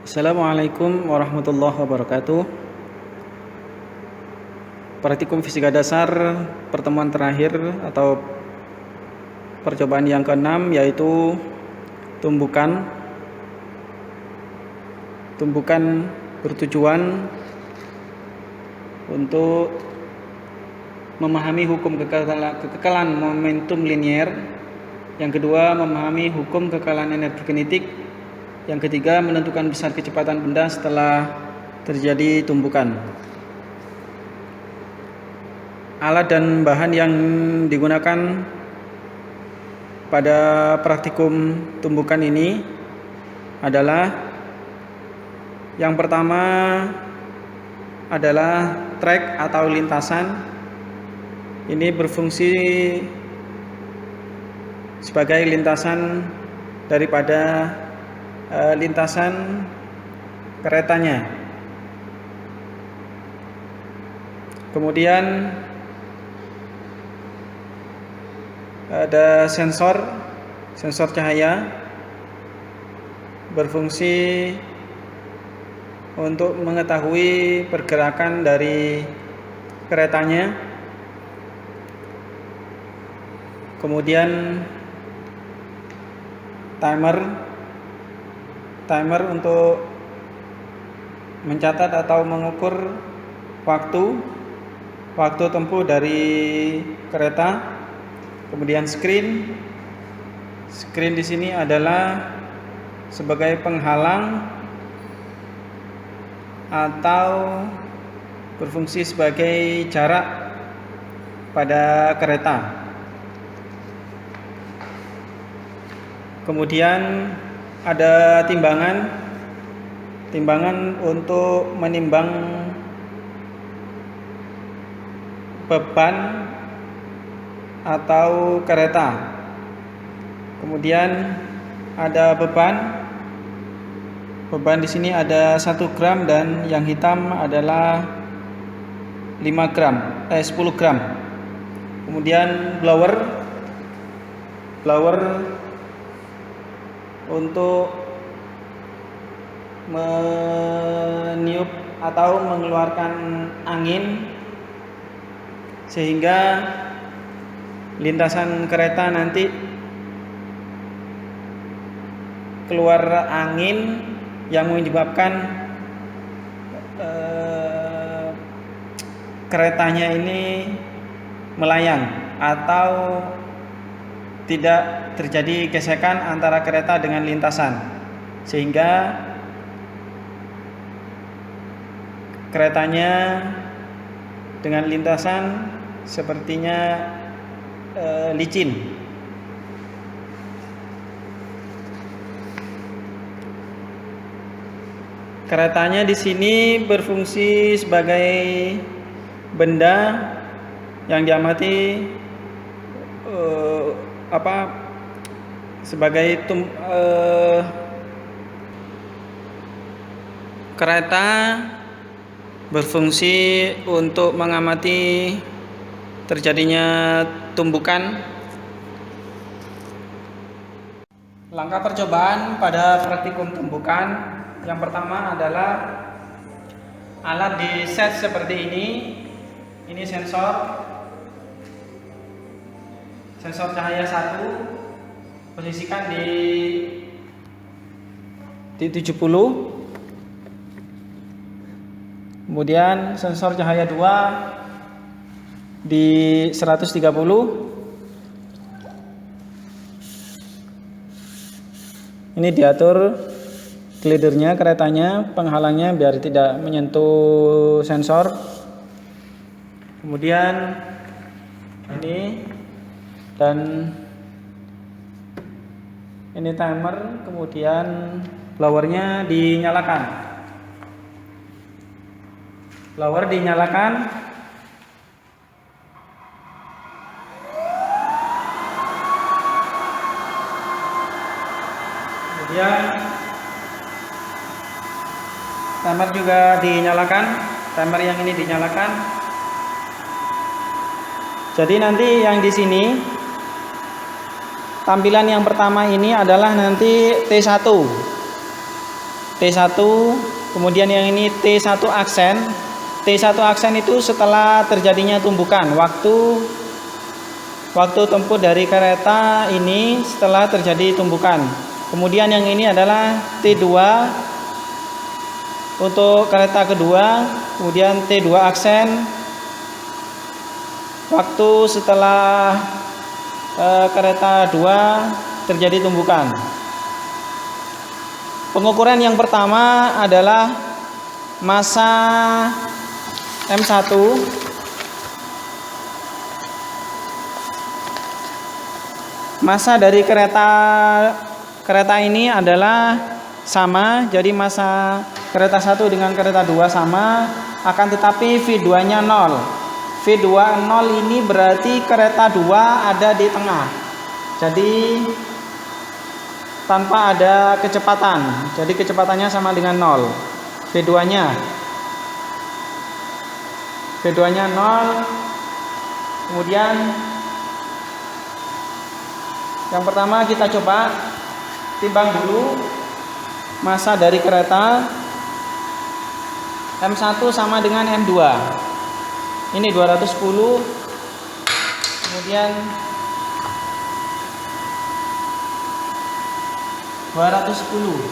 Assalamualaikum warahmatullahi wabarakatuh. Praktikum fisika dasar pertemuan terakhir atau percobaan yang ke-6 yaitu tumbukan bertujuan untuk memahami hukum kekekalan momentum linier. Yang kedua, memahami hukum kekekalan energi kinetik. Yang ketiga, menentukan besar kecepatan benda setelah terjadi tumbukan. Alat dan bahan yang digunakan pada praktikum tumbukan ini adalah yang pertama adalah trek atau lintasan. Ini berfungsi sebagai lintasan daripada lintasan keretanya. Kemudian ada sensor cahaya, berfungsi untuk mengetahui pergerakan dari keretanya. Kemudian timer untuk mencatat atau mengukur waktu tempuh dari kereta. Kemudian screen di sini adalah sebagai penghalang atau berfungsi sebagai jarak pada kereta. Kemudian ada timbangan untuk menimbang beban atau kereta. Kemudian ada beban di sini ada 1 gram dan yang hitam adalah 10 gram. Kemudian blower untuk meniup atau mengeluarkan angin sehingga lintasan kereta nanti keluar angin yang menyebabkan keretanya ini melayang atau tidak terjadi gesekan antara kereta dengan lintasan, sehingga keretanya dengan lintasan sepertinya licin. Keretanya di sini berfungsi sebagai benda yang diamati sebagai kereta berfungsi untuk mengamati terjadinya tumbukan. Langkah percobaan pada praktikum tumbukan yang pertama adalah alat di set seperti ini. Ini sensor cahaya 1, posisikan di 70. Kemudian sensor cahaya 2 di 130. Ini diatur glidernya, keretanya, penghalangnya biar tidak menyentuh sensor. Kemudian ini dan ini timer. Kemudian blowernya dinyalakan. Kemudian timer juga dinyalakan. Timer yang ini dinyalakan. Jadi nanti yang di sini tampilan yang pertama ini adalah nanti T1. T1, kemudian yang ini T1 aksen. T1 aksen itu setelah terjadinya tumbukan, waktu tempuh dari kereta ini setelah terjadi tumbukan. Kemudian yang ini adalah T2 untuk kereta kedua, kemudian T2 aksen waktu setelah kereta 2 terjadi tumbukan. Pengukuran yang pertama adalah massa M1. Massa dari kereta ini adalah sama, jadi massa kereta 1 dengan kereta 2 sama, akan tetapi V2-nya 0. V2 0 ini berarti kereta 2 ada di tengah. Jadi tanpa ada kecepatan. Jadi kecepatannya sama dengan 0. V2-nya 0. Kemudian yang pertama kita coba timbang dulu massa dari kereta. M1 sama dengan M2. Ini 210. Kemudian 210.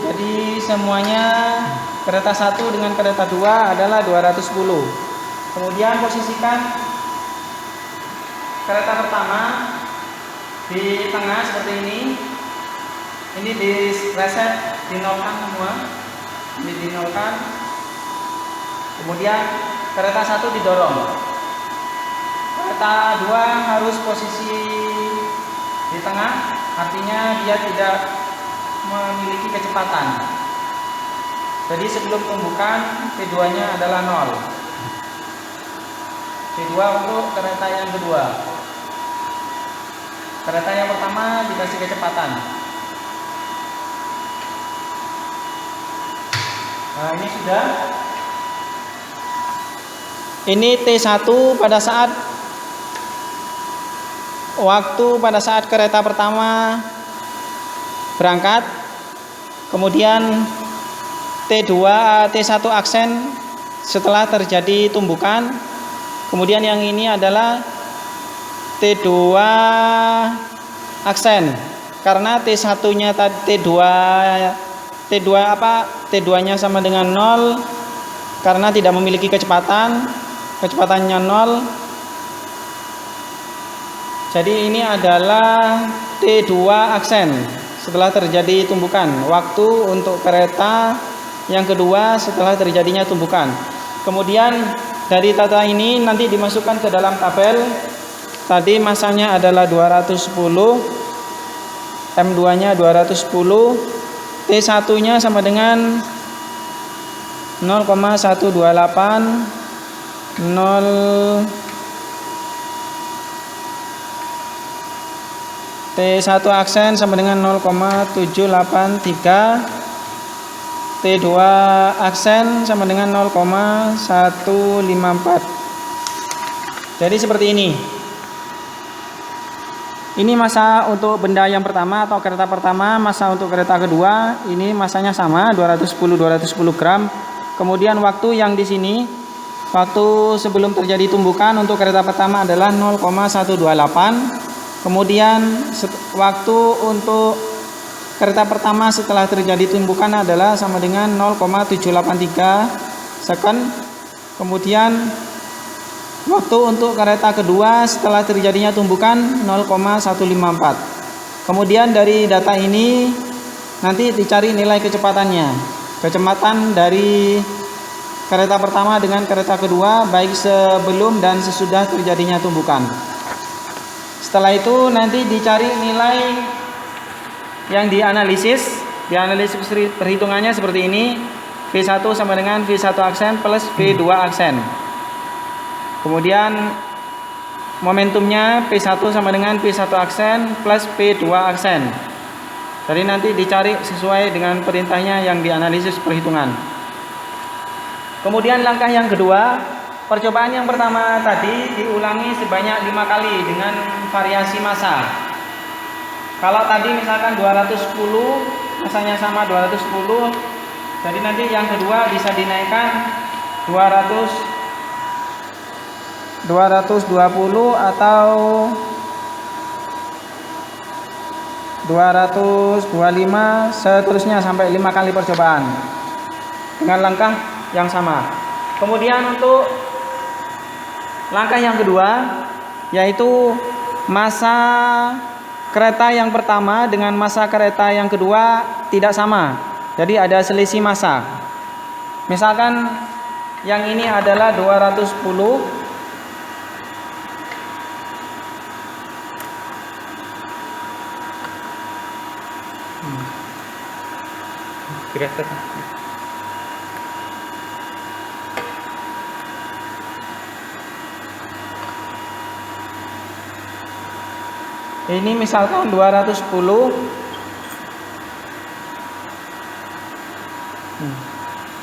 Jadi semuanya kereta 1 dengan kereta 2 adalah 210. Kemudian posisikan kereta pertama di tengah seperti ini. Ini di reset, dinolkan semua. Ini dinolkan. Kemudian kereta 1 didorong. Kereta 2 harus posisi di tengah, artinya dia tidak memiliki kecepatan. Jadi sebelum tumbukan T2-nya adalah 0. T2 untuk kereta yang kedua. Kereta yang pertama dikasih kecepatan. Nah, ini sudah. Ini T1 pada saat kereta pertama berangkat. Kemudian T1 aksen setelah terjadi tumbukan. Kemudian yang ini adalah T2 aksen. Karena T1-nya T2-nya sama dengan 0 karena tidak memiliki kecepatannya 0. Jadi ini adalah T2 aksen setelah terjadi tumbukan. Waktu untuk kereta yang kedua setelah terjadinya tumbukan. Kemudian dari tata ini nanti dimasukkan ke dalam tabel. Tadi massanya adalah 210, M2-nya 210, T1-nya sama dengan 0,128 T1 aksen sama dengan 0,783, T2 aksen sama dengan 0,154. Jadi seperti ini. Ini massa untuk benda yang pertama atau kereta pertama, massa untuk kereta kedua, ini massanya sama 210 gram. Kemudian waktu yang di sini, waktu sebelum terjadi tumbukan untuk kereta pertama adalah 0,128. Kemudian waktu untuk kereta pertama setelah terjadi tumbukan adalah sama dengan 0,783 second. Kemudian waktu untuk kereta kedua setelah terjadinya tumbukan 0,154. Kemudian dari data ini nanti dicari nilai kecepatannya. Kecepatan dari kereta pertama dengan kereta kedua baik sebelum dan sesudah terjadinya tumbukan. Setelah itu nanti dicari nilai yang dianalisis perhitungannya seperti ini. V1 sama dengan V1 aksen plus V2 aksen. Kemudian momentumnya P1 sama dengan P1 aksen plus P2 aksen. Jadi nanti dicari sesuai dengan perintahnya yang dianalisis perhitungan. Kemudian langkah yang kedua, percobaan yang pertama tadi diulangi sebanyak 5 kali dengan variasi massa. Kalau tadi misalkan 210 masanya sama 210, jadi nanti yang kedua bisa dinaikkan 220 atau 225 seterusnya sampai 5 kali percobaan dengan langkah yang sama. Kemudian untuk langkah yang kedua, yaitu masa kereta yang pertama dengan masa kereta yang kedua tidak sama. Jadi ada selisih masa. Misalkan yang ini adalah 210, ini misalkan 210.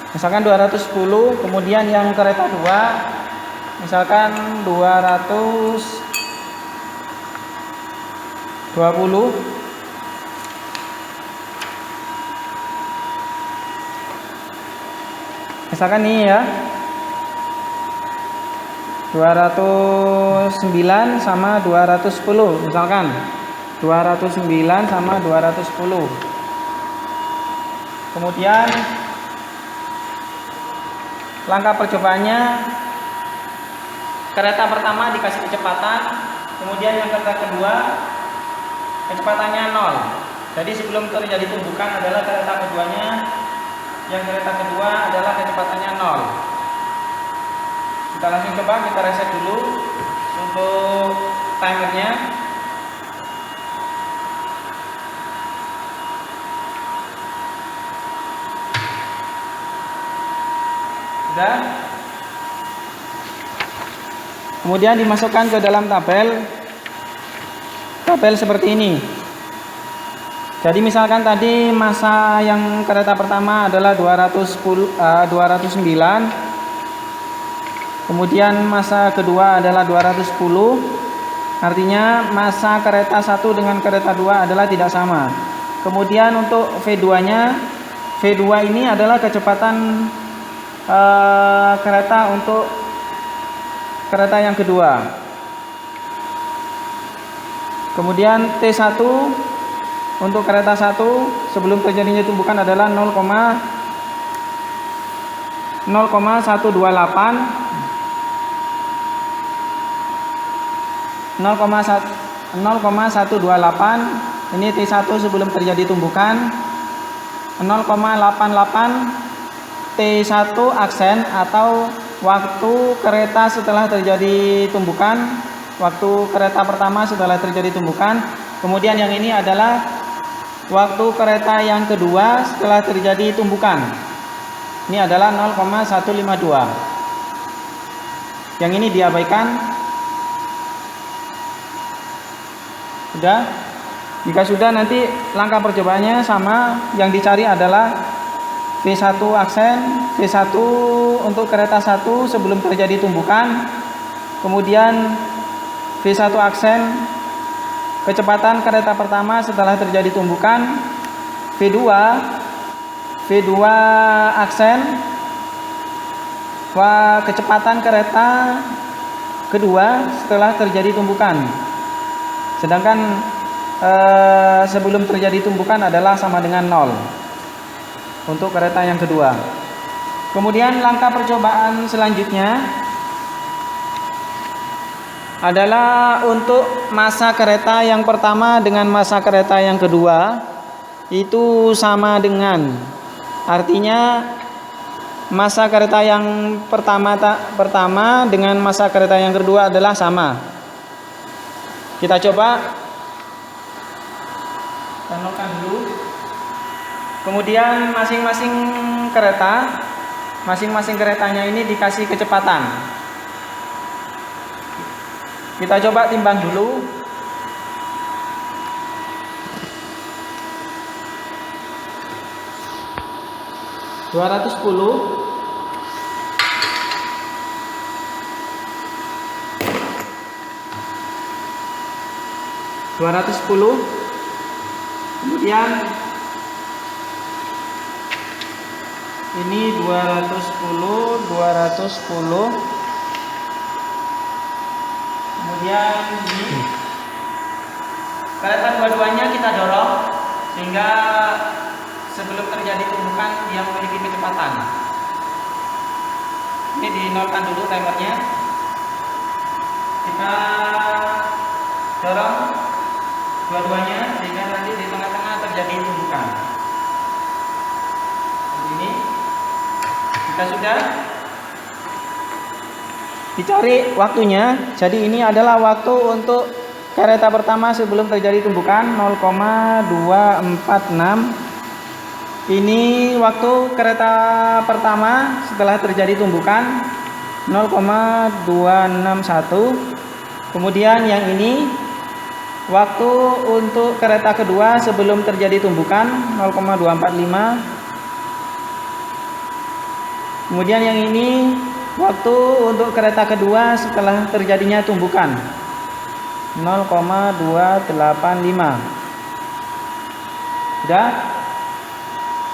Misalkan 210, kemudian yang kereta 2 misalkan 220. Misalkan ini ya, 209 sama 210, misalkan 209 sama 210. Kemudian langkah percobaannya, kereta pertama dikasih kecepatan, kemudian yang kereta kedua kecepatannya 0. Jadi sebelum terjadi tumbukan adalah kereta keduanya, yang kereta kedua adalah kecepatannya 0. Kita langsung coba, kita reset dulu untuk timernya. Sudah. Kemudian dimasukkan ke dalam tabel seperti ini. Jadi misalkan tadi masa yang kereta pertama adalah 209, kemudian masa kedua adalah 210, artinya masa kereta 1 dengan kereta 2 adalah tidak sama. Kemudian untuk V2-nya, V2 ini adalah kecepatan kereta untuk kereta yang kedua. Kemudian T1 untuk kereta 1 sebelum terjadinya tumbukan adalah 0,128. Ini T1 sebelum terjadi tumbukan. 0,88 T1 aksen atau waktu kereta setelah terjadi tumbukan, waktu kereta pertama setelah terjadi tumbukan. Kemudian yang ini adalah waktu kereta yang kedua setelah terjadi tumbukan. Ini adalah 0,152. Yang ini diabaikan. Sudah. Jika sudah, nanti langkah percobaannya sama. Yang dicari adalah V1 aksen, V1 untuk kereta 1 sebelum terjadi tumbukan. Kemudian V1 aksen, kecepatan kereta pertama setelah terjadi tumbukan. V2 aksen, kecepatan kereta kedua setelah terjadi tumbukan. Sedangkan sebelum terjadi tumbukan adalah sama dengan 0 untuk kereta yang kedua. Kemudian langkah percobaan selanjutnya adalah untuk masa kereta yang pertama dengan masa kereta yang kedua itu sama dengan, artinya masa kereta yang pertama dengan masa kereta yang kedua adalah sama. Kita coba tanamkan dulu. Kemudian masing-masing keretanya ini dikasih kecepatan. Kita coba timbang dulu. (210) (210) Kemudian ini 210, 210. Kemudian ini kereta dua-duanya kita dorong sehingga sebelum terjadi tumbukan dia memiliki kecepatan. Ini dinolkan dulu timernya. Kita dorong dua-duanya sehingga nanti di tengah-tengah terjadi tumbukan. Ini kita sudah dicari waktunya. Jadi ini adalah waktu untuk kereta pertama sebelum terjadi tumbukan 0,246. Ini waktu kereta pertama setelah terjadi tumbukan 0,261. Kemudian yang ini waktu untuk kereta kedua sebelum terjadi tumbukan 0,245. Kemudian yang ini waktu untuk kereta kedua setelah terjadinya tumbukan 0,285. Sudah?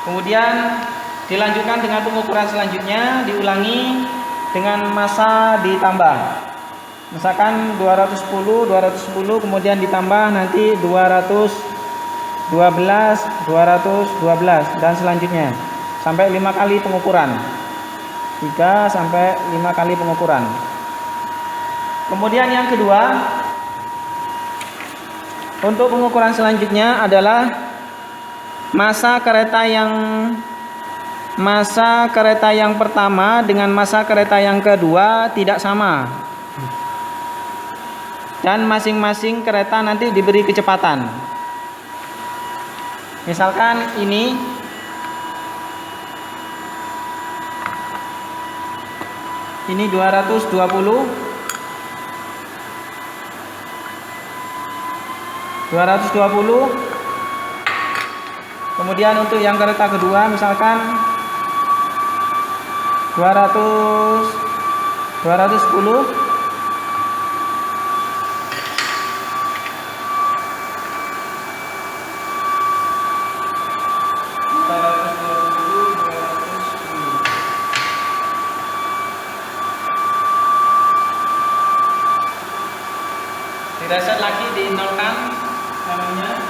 Kemudian dilanjutkan dengan pengukuran selanjutnya, diulangi dengan massa ditambah. Misalkan 210, 210 kemudian ditambah nanti 212, 212 dan selanjutnya sampai 5 kali pengukuran. 3 sampai 5 kali pengukuran. Kemudian yang kedua, untuk pengukuran selanjutnya adalah massa kereta yang pertama dengan massa kereta yang kedua tidak sama. Dan masing-masing kereta nanti diberi kecepatan. Misalkan ini 220. 220. Kemudian untuk yang kereta kedua misalkan 210. Direset lagi, dinolkan namanya.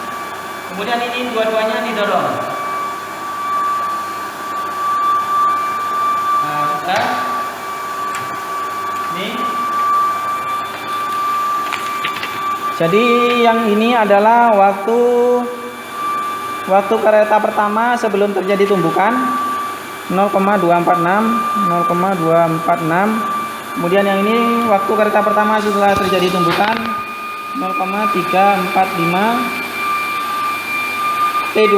Kemudian ini dua-duanya didorong. Nah, sudah. Ini. Jadi yang ini adalah waktu kereta pertama sebelum terjadi tumbukan 0,246, 0,246. Kemudian yang ini waktu kereta pertama setelah terjadi tumbukan 0,345. T2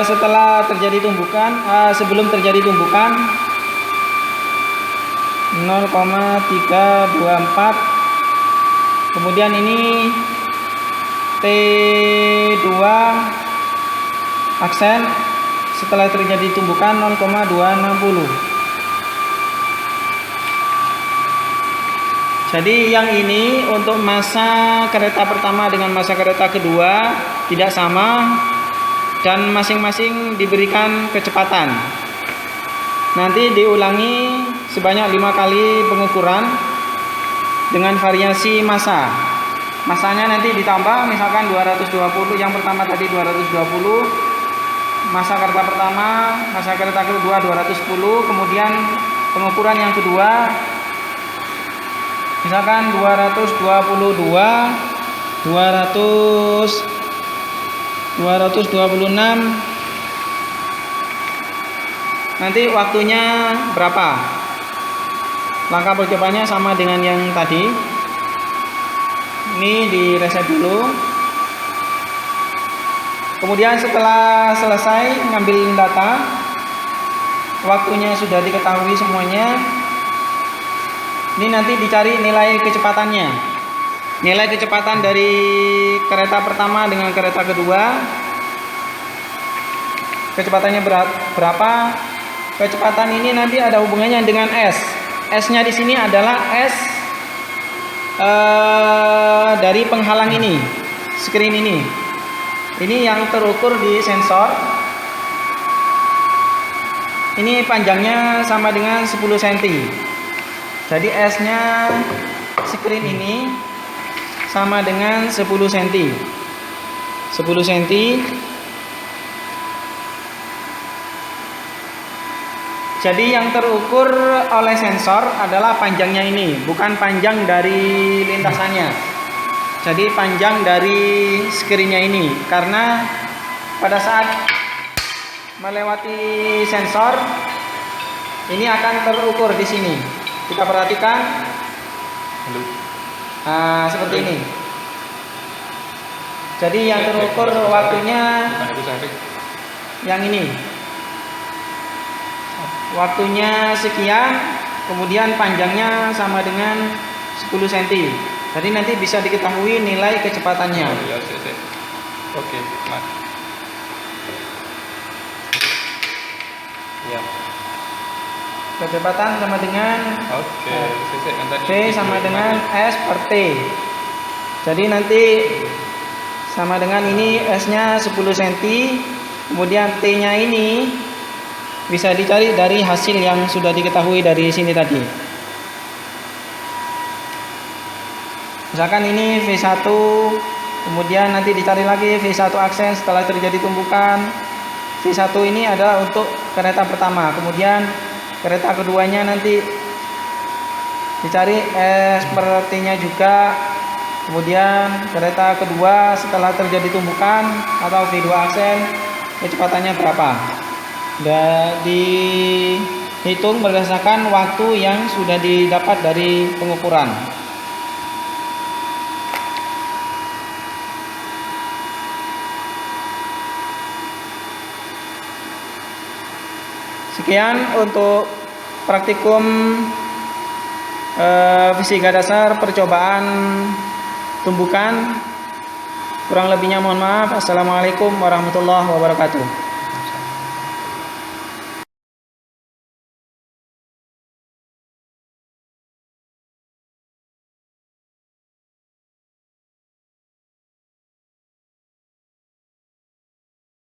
setelah terjadi tumbukan, sebelum terjadi tumbukan 0,324. Kemudian ini T2 aksen setelah terjadi tumbukan 0,260. Jadi yang ini untuk massa kereta pertama dengan massa kereta kedua tidak sama dan masing-masing diberikan kecepatan. Nanti diulangi sebanyak 5 kali pengukuran dengan variasi massa. Massanya nanti ditambah, misalkan 220, yang pertama tadi 220. Massa kereta pertama, massa kereta kedua 210, kemudian pengukuran yang kedua misalkan 222, 226. Nanti waktunya berapa? Langkah percobaannya sama dengan yang tadi. Ini direset dulu. Kemudian setelah selesai ngambil data, waktunya sudah diketahui semuanya. Ini nanti dicari nilai kecepatannya. Nilai kecepatan dari kereta pertama dengan kereta kedua. Kecepatannya berapa? Kecepatan ini nanti ada hubungannya dengan S. S-nya di sini adalah S dari penghalang ini, screen ini yang terukur di sensor. Ini panjangnya sama dengan 10 cm. Jadi S-nya screen ini sama dengan 10 cm. 10 cm. Jadi yang terukur oleh sensor adalah panjangnya ini, bukan panjang dari lintasannya. Jadi panjang dari screen-nya ini, karena pada saat melewati sensor ini akan terukur di sini. Kita perhatikan, seperti ini. Jadi yang terukur waktunya yang ini. Waktunya sekian, kemudian panjangnya sama dengan 10 cm. Jadi nanti bisa diketahui nilai kecepatannya. Oke, Mas. Ya. Kecepatan sama dengan V sama dengan S per T. Jadi nanti sama dengan ini S-nya 10 cm, kemudian T-nya ini bisa dicari dari hasil yang sudah diketahui dari sini tadi. Misalkan ini V1, kemudian nanti dicari lagi V1 aksen setelah terjadi tumbukan. V1 ini adalah untuk kereta pertama, kemudian kereta keduanya nanti dicari S per T-nya juga, kemudian kereta kedua setelah terjadi tumbukan atau V2 aksen kecepatannya berapa. Dan dihitung berdasarkan waktu yang sudah didapat dari pengukuran. Sekian untuk praktikum fisika dasar percobaan tumbukan. Kurang lebihnya mohon maaf. Assalamualaikum warahmatullahi wabarakatuh.